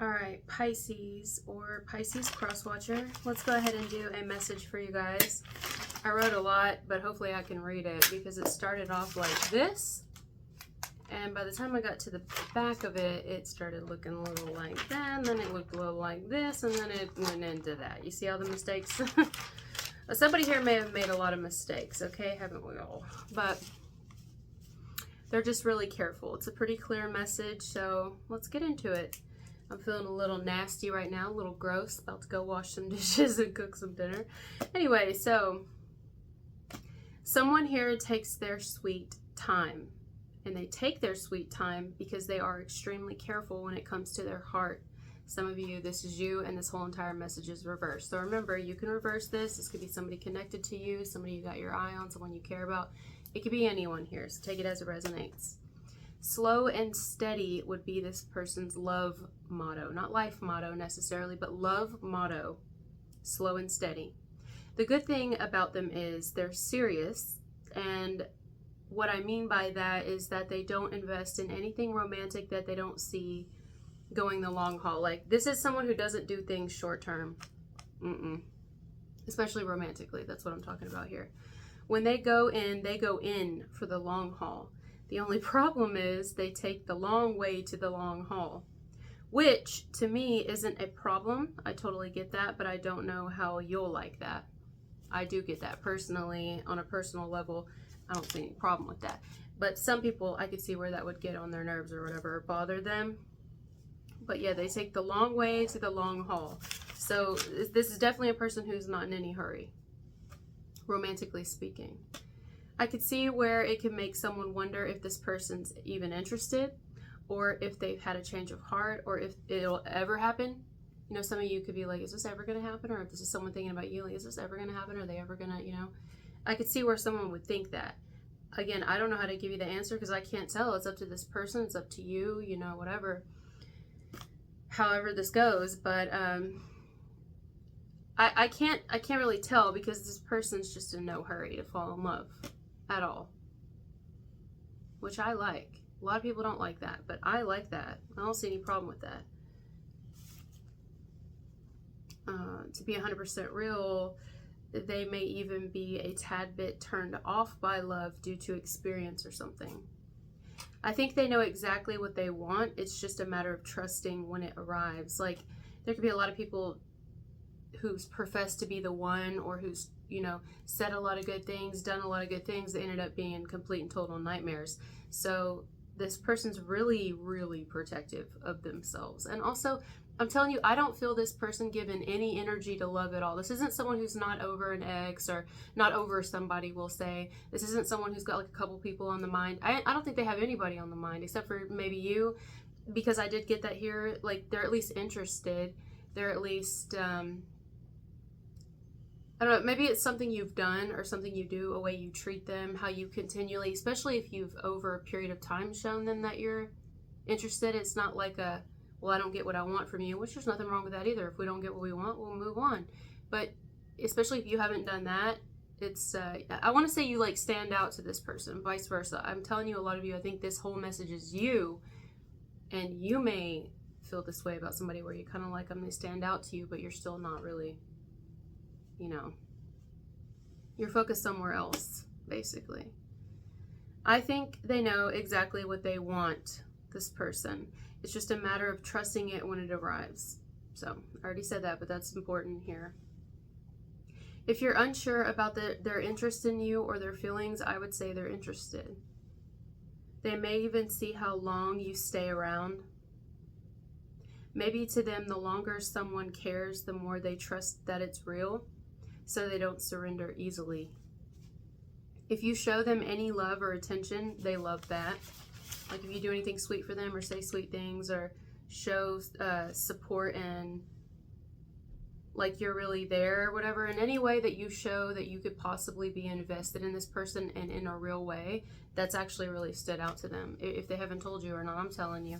All right, Pisces or Pisces cross-watcher. Let's go ahead and do a message for you guys. I wrote a lot, but hopefully I can read it because it started off like this. And by the time I got to the back of it, it started looking a little like that, and then it looked a little like this, and then it went into that. You see all the mistakes? Somebody here may have made a lot of mistakes, okay? Haven't we all? But they're just really careful. It's a pretty clear message, so let's get into it. I'm feeling a little nasty right now, a little gross. About to go wash some dishes and cook some dinner. Anyway, so someone here takes their sweet time. And they take their sweet time because they are extremely careful when it comes to their heart. Some of you, this is you, and this whole entire message is reversed. So remember, you can reverse this. This could be somebody connected to you, somebody you got your eye on, someone you care about. It could be anyone here, so take it as it resonates. Slow and steady would be this person's love motto. Not life motto necessarily, but love motto. Slow and steady. The good thing about them is they're serious, and what I mean by that is that they don't invest in anything romantic that they don't see going the long haul. Like, this is someone who doesn't do things short term. Especially romantically. That's what I'm talking about here. When they go in for the long haul. The only problem is they take the long way to the long haul, which to me isn't a problem. I totally get that, but I don't know how you'll like that. I do get that personally on a personal level. I don't see any problem with that. But some people, I could see where that would get on their nerves or whatever, or bother them. But yeah, they take the long way to the long haul. So this is definitely a person who's not in any hurry, romantically speaking. I could see where it could make someone wonder if this person's even interested, or if they've had a change of heart, or if it'll ever happen. You know, some of you could be like, is this ever going to happen? Or if this is someone thinking about you, like, is this ever going to happen? Are they ever going to, you know? I could see where someone would think that. Again, I don't know how to give you the answer because I can't tell. It's up to this person. It's up to you, you know, whatever. However this goes. But I can't really tell because this person's just in no hurry to fall in love at all. Which I like. A lot of people don't like that, but I like that. I don't see any problem with that. To be 100% real, they may even be a tad bit turned off by love due to experience or something. I think they know exactly what they want. It's just a matter of trusting when it arrives. Like, there could be a lot of people who's professed to be the one, or who's, you know, said a lot of good things, done a lot of good things that ended up being complete and total nightmares. So this person's really, really protective of themselves. And also, I'm telling you, I don't feel this person given any energy to love at all. This isn't someone who's not over an ex or not over somebody, we'll say. This isn't someone who's got like a couple people on the mind. I don't think they have anybody on the mind except for maybe you, because I did get that here. Like, they're at least interested. They're at least, I don't know, maybe it's something you've done or something you do, a way you treat them, how you continually, especially if you've over a period of time shown them that you're interested. It's not like a, well, I don't get what I want from you, which there's nothing wrong with that either. If we don't get what we want, we'll move on. But especially if you haven't done that, it's, I want to say you like stand out to this person, vice versa. I'm telling you, a lot of you, I think this whole message is you, and you may feel this way about somebody where you kind of like them, they stand out to you, but you're still not really, you know, you're focused somewhere else, basically. I think they know exactly what they want, this person. It's just a matter of trusting it when it arrives. So, I already said that, but that's important here. If you're unsure about their interest in you or their feelings, I would say they're interested. They may even see how long you stay around. Maybe to them, the longer someone cares, the more they trust that it's real, so they don't surrender easily. If you show them any love or attention, they love that. Like, if you do anything sweet for them or say sweet things or show support and like you're really there or whatever, in any way that you show that you could possibly be invested in this person and in a real way, that's actually really stood out to them. If they haven't told you or not, I'm telling you.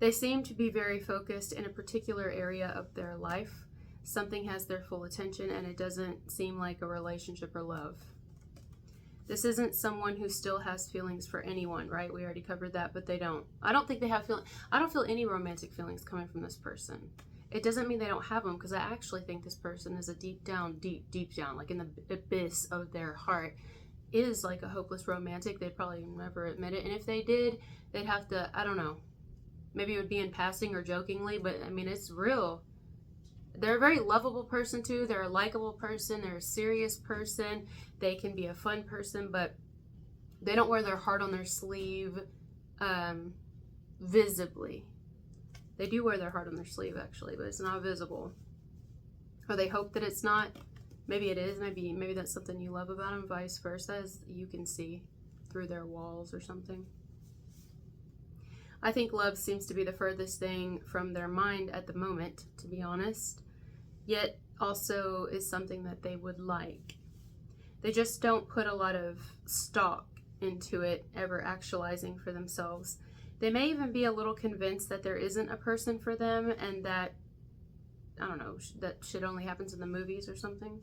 They seem to be very focused in a particular area of their life. Something has their full attention, and it doesn't seem like a relationship or love. This isn't someone who still has feelings for anyone, right? We already covered that, but they don't. I don't think they have feelings. I don't feel any romantic feelings coming from this person. It doesn't mean they don't have them, because I actually think this person is a deep down, like in the abyss of their heart, is like a hopeless romantic. They'd probably never admit it. And if they did, they'd have to, I don't know, maybe it would be in passing or jokingly, but I mean, it's real. They're a very lovable person too. They're a likable person. They're a serious person. They can be a fun person, but they don't wear their heart on their sleeve visibly. They do wear their heart on their sleeve actually, but it's not visible. Or they hope that it's not. Maybe it is. Maybe that's something you love about them, vice versa, as you can see through their walls or something. I think love seems to be the furthest thing from their mind at the moment, to be honest. Yet also is something that they would like. They just don't put a lot of stock into it ever actualizing for themselves. They may even be a little convinced that there isn't a person for them, and that, I don't know, that shit only happens in the movies or something.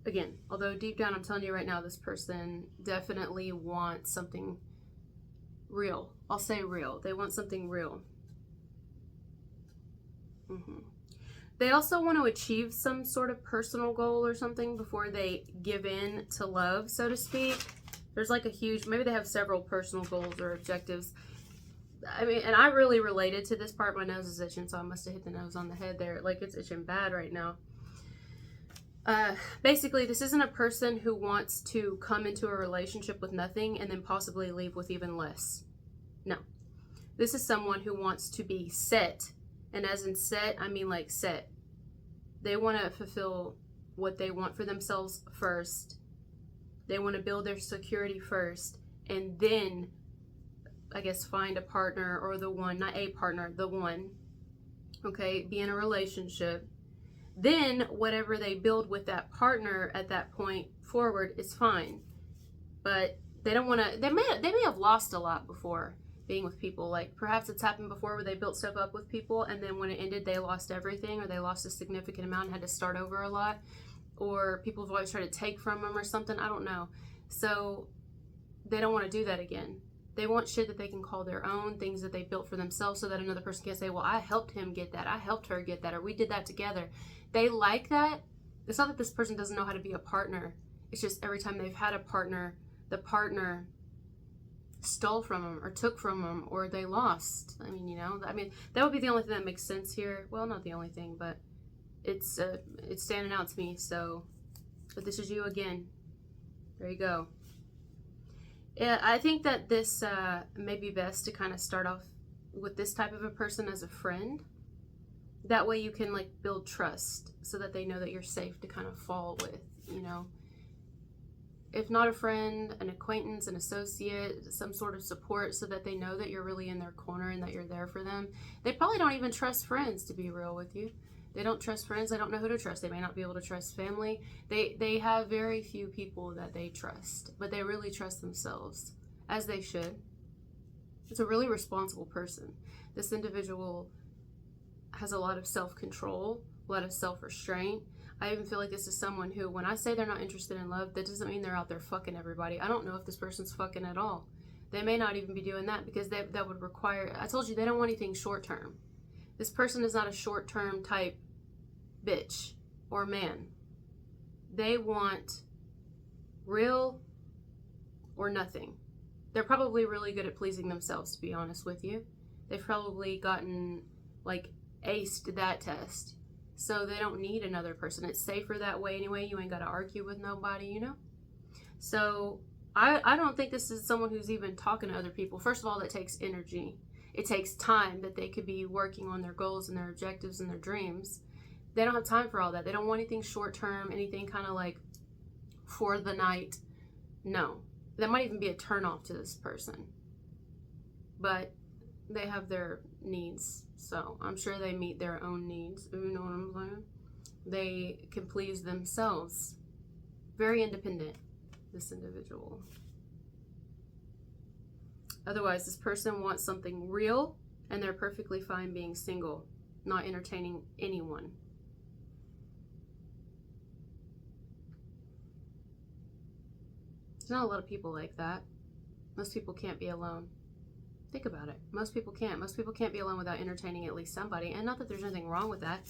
Again, although deep down I'm telling you right now, this person definitely wants something real. I'll say real. They want something real. They also want to achieve some sort of personal goal or something before they give in to love, so to speak. There's like a huge, maybe they have several personal goals or objectives. I mean, and I really related to this part. My nose is itching, so I must have hit the nose on the head there. Like, it's itching bad right now. Basically, this isn't a person who wants to come into a relationship with nothing and then possibly leave with even less. No. This is someone who wants to be set. And as in set, I mean like set. They want to fulfill what they want for themselves first. They want to build their security first. And then, I guess, find a partner or the one. Not a partner, the one. Okay, be in a relationship. Then, whatever they build with that partner at that point forward is fine. But they don't want to, they may have lost a lot before being with people. Like, perhaps it's happened before where they built stuff up with people, and then when it ended, they lost everything, or they lost a significant amount and had to start over a lot, or people have always tried to take from them or something. I don't know. So they don't want to do that again. They want shit that they can call their own, things that they built for themselves, so that another person can say, well, I helped him get that, I helped her get that, or we did that together. They like that. It's not that this person doesn't know how to be a partner. It's just every time they've had a partner, the partner stole from them or took from them, or they lost. I mean, you know, that would be the only thing that makes sense here. Well, not the only thing, but it's standing out to me. So, but this is you again. There you go. Yeah, I think that this may be best to kind of start off with this type of a person as a friend. That way you can like build trust, so that they know that you're safe to kind of fall with, you know. If not a friend, an acquaintance, an associate, some sort of support, so that they know that you're really in their corner and that you're there for them. They probably don't even trust friends, to be real with you. They don't trust friends. They don't know who to trust. They may not be able to trust family. They have very few people that they trust, but they really trust themselves, as they should. It's a really responsible person. This individual has a lot of self-control, a lot of self-restraint. I even feel like this is someone who, when I say they're not interested in love, that doesn't mean they're out there fucking everybody. I don't know if this person's fucking at all. They may not even be doing that, because that would require, I told you, they don't want anything short-term. This person is not a short-term type bitch or man. They want real or nothing. They're probably really good at pleasing themselves, to be honest with you. They've probably gotten, like, aced that test. So they don't need another person. It's safer that way anyway. You ain't got to argue with nobody, you know? So I don't think this is someone who's even talking to other people. First of all, that takes energy. It takes time that they could be working on their goals and their objectives and their dreams. They don't have time for all that. They don't want anything short term, anything kind of like for the night. No. That might even be a turnoff to this person. But they have their needs, so I'm sure they meet their own needs. You know what I'm saying? They can please themselves. Very independent, this individual. Otherwise, this person wants something real, and they're perfectly fine being single, not entertaining anyone. There's not a lot of people like that. Most people can't be alone. Think about it. Most people can't. Most people can't be alone without entertaining at least somebody. And not that there's anything wrong with that.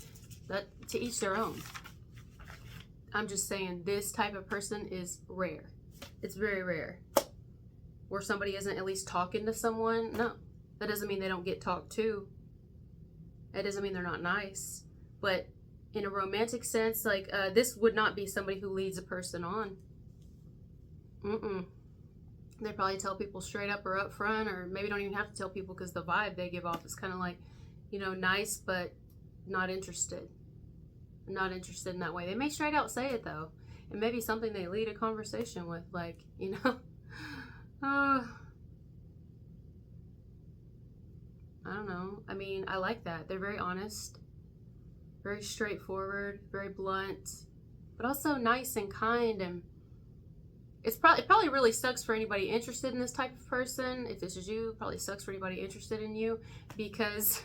That to each their own. I'm just saying this type of person is rare. It's very rare. Where somebody isn't at least talking to someone. No. That doesn't mean they don't get talked to. That doesn't mean they're not nice. But in a romantic sense, like this would not be somebody who leads a person on. They probably tell people straight up or up front, or maybe don't even have to tell people because the vibe they give off is kind of like, you know, nice but not interested. Not interested in that way. They may straight out say it though. It may be something they lead a conversation with, like, you know, I don't know. I mean, I like that. They're very honest, very straightforward, very blunt, but also nice and kind. And it probably really sucks for anybody interested in this type of person. If this is you, it probably sucks for anybody interested in you because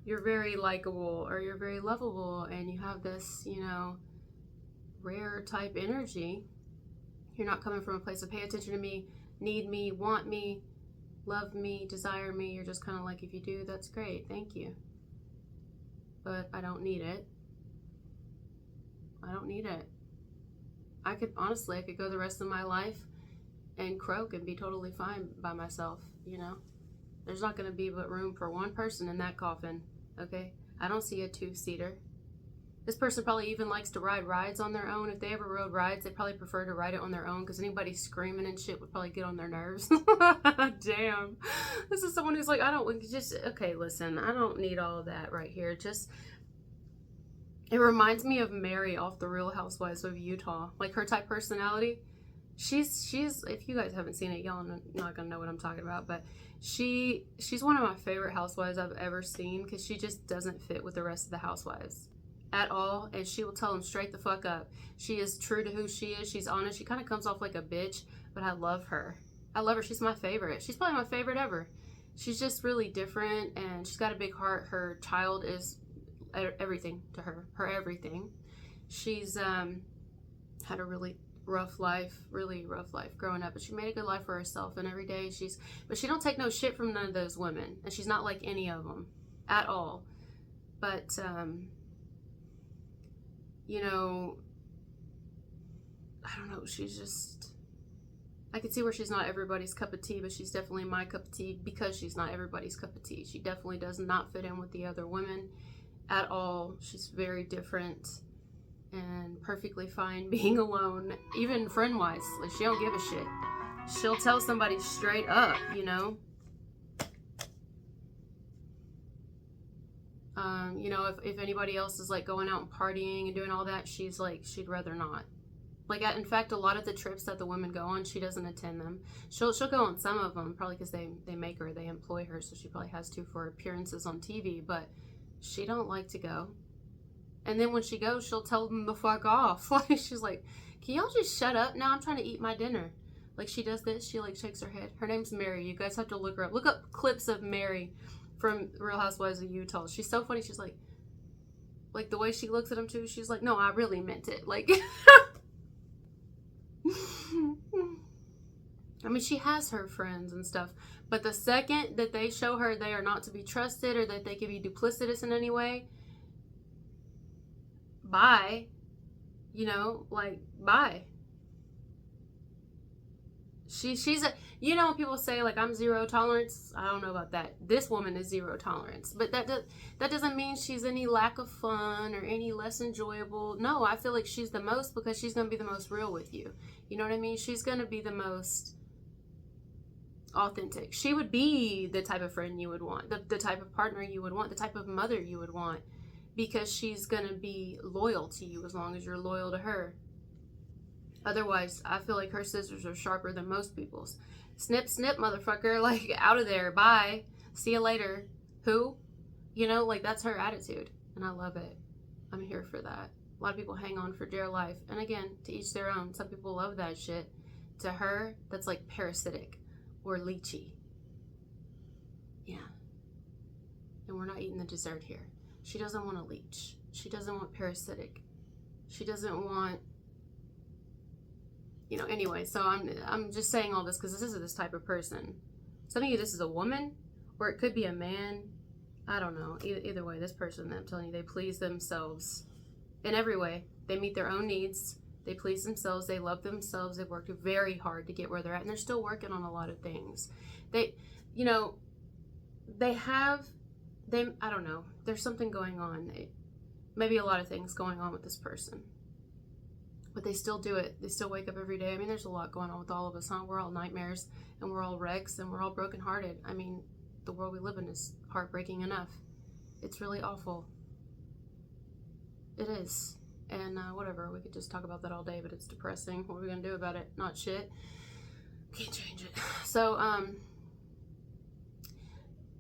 you're very likable or you're very lovable and you have this, you know, rare type energy. You're not coming from a place of pay attention to me, need me, want me, love me, desire me. You're just kind of like, if you do, that's great. Thank you. But I don't need it. I don't need it. I could go the rest of my life and croak and be totally fine by myself, you know? There's not going to be but room for one person in that coffin, okay? I don't see a two-seater. This person probably even likes to ride rides on their own. If they ever rode rides, they probably prefer to ride it on their own because anybody screaming and shit would probably get on their nerves. Damn. This is someone who's like, okay, listen, I don't need all of that right here. It reminds me of Mary off the Real Housewives of Utah. Like her type personality. She's if you guys haven't seen it, y'all are not gonna know what I'm talking about, but she's one of my favorite housewives I've ever seen because she just doesn't fit with the rest of the housewives at all, and she will tell them straight the fuck up. She is true to who she is. She's honest. She kind of comes off like a bitch, but I love her. She's my favorite. She's probably my favorite ever. She's just really different, and she's got a big heart. Her child is everything to her everything. She's had a really rough life growing up, but she made a good life for herself, and every day but she don't take no shit from none of those women, and she's not like any of them at all. But you know, I don't know, I can see where she's not everybody's cup of tea, but she's definitely my cup of tea because she's not everybody's cup of tea. She definitely does not fit in with the other women at all. She's very different and perfectly fine being alone, even friend-wise. Like, she don't give a shit. She'll tell somebody straight up, you know. You know, if anybody else is like going out and partying and doing all that, she's like, she'd rather not. Like, in fact, a lot of the trips that the women go on, she doesn't attend them. She'll go on some of them, probably because they make her, they employ her, so she probably has to for appearances on TV, but she don't like to go. And then when she goes, she'll tell them to fuck off. Like, she's like, can y'all just shut up? No, I'm trying to eat my dinner. Like, she does this. She, like, shakes her head. Her name's Mary. You guys have to look her up. Look up clips of Mary from Real Housewives of Utah. She's so funny. She's like the way she looks at him, too. She's like, no, I really meant it. Like, I mean, she has her friends and stuff. But the second that they show her they are not to be trusted or that they can be duplicitous in any way, bye. You know, like, bye. She's a, you know, when people say, like, I'm zero tolerance, I don't know about that. This woman is zero tolerance. But that doesn't mean she's any lack of fun or any less enjoyable. No, I feel like she's the most because she's going to be the most real with you. You know what I mean? She's going to be the most authentic. She would be the type of friend you would want, the type of partner you would want, the type of mother you would want, because she's going to be loyal to you as long as you're loyal to her. Otherwise, I feel like her scissors are sharper than most people's. Snip, snip, motherfucker. Like, out of there. Bye. See you later. Who? You know, like, that's her attitude. And I love it. I'm here for that. A lot of people hang on for dear life. And again, to each their own. Some people love that shit. To her, that's like parasitic or leechy. Yeah. And we're not eating the dessert here. She doesn't want to leech. She doesn't want parasitic. She doesn't want you know, anyway, so I'm just saying all this because this is this type of person. Some of you, this is a woman, or it could be a man. I don't know. Either way, this person, I'm telling you, they please themselves in every way. They meet their own needs. They please themselves. They love themselves. They've worked very hard to get where they're at, and they're still working on a lot of things. They, you know, I don't know. There's something going on. Maybe a lot of things going on with this person. But they still do it. They still wake up every day. I mean, there's a lot going on with all of us, huh? We're all nightmares, and we're all wrecks, and we're all brokenhearted. I mean, the world we live in is heartbreaking enough. It's really awful. It is. And whatever, we could just talk about that all day, but it's depressing. What are we going to do about it? Not shit. Can't change it. So,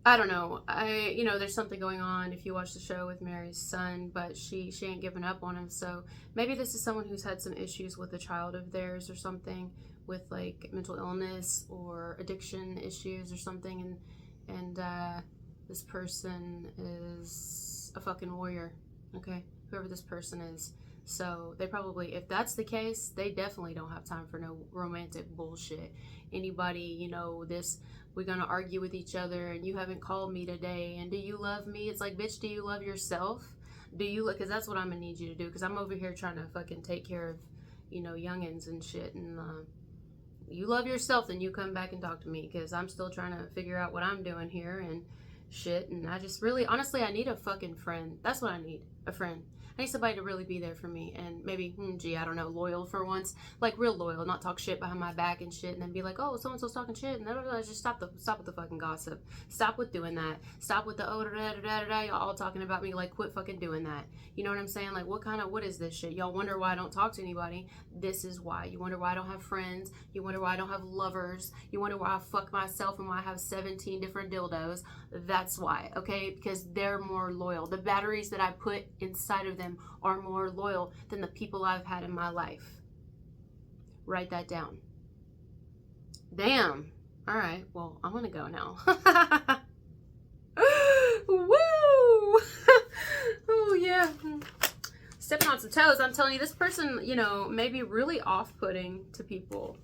I don't know. You know, there's something going on if you watch the show with Mary's son, but she ain't giving up on him. So maybe this is someone who's had some issues with a child of theirs or something, with like mental illness or addiction issues or something, and this person is a fucking warrior. Okay, whoever this person is. So they probably, if that's the case, they definitely don't have time for no romantic bullshit. Anybody, you know, this, we're gonna argue with each other and you haven't called me today, and do you love me? It's like, bitch, do you love yourself? Do you, because that's what I'm gonna need you to do, because I'm over here trying to fucking take care of, you know, youngins and shit, and you love yourself, then you come back and talk to me, because I'm still trying to figure out what I'm doing here and shit. And I just really, honestly, I need a fucking friend. That's what I need, a friend. I need somebody to really be there for me, and maybe, I don't know, loyal for once, like real loyal, not talk shit behind my back and shit, and then be like, oh, so-and-so's talking shit, and just stop with the fucking gossip. Stop with doing that. Stop with the, oh, da-da-da-da-da, y'all all talking about me, like, quit fucking doing that. You know what I'm saying? Like, what is this shit? Y'all wonder why I don't talk to anybody. This is why. You wonder why I don't have friends. You wonder why I don't have lovers. You wonder why I fuck myself and why I have 17 different dildos. That's why, okay? Because they're more loyal. The batteries that I put inside of them are more loyal than the people I've had in my life. Write that down. Damn. All right. Well, I'm gonna go now. Woo! Oh yeah. Stepping on some toes. I'm telling you, this person, you know, may be really off-putting to people.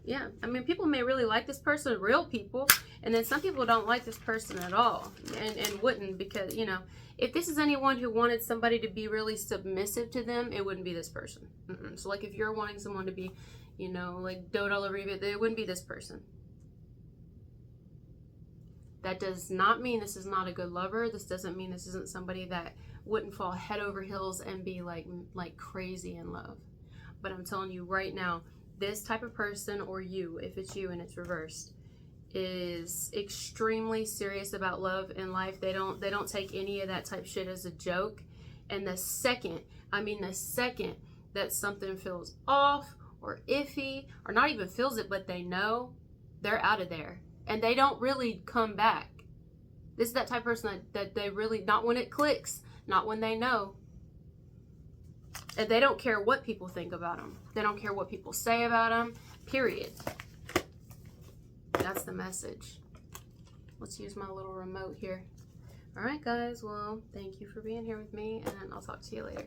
Yeah, I mean, people may really like this person, real people, and then some people don't like this person at all, and wouldn't, because, you know, if this is anyone who wanted somebody to be really submissive to them, it wouldn't be this person. So, like, if you're wanting someone to be, you know, like, dote all over you, it wouldn't be this person. That does not mean this is not a good lover. This doesn't mean this isn't somebody that wouldn't fall head over heels and be, like crazy in love. But I'm telling you right now, this type of person, or you, if it's you and it's reversed, is extremely serious about love and life. They don't take any of that type shit as a joke. And the second that something feels off or iffy, or not even feels it, but they know, they're out of there. And they don't really come back. This is that type of person that they really, not when it clicks, not when they know. And they don't care what people think about them. They don't care what people say about them, period. That's the message. Let's use my little remote here. All right, guys. Well, thank you for being here with me, and I'll talk to you later.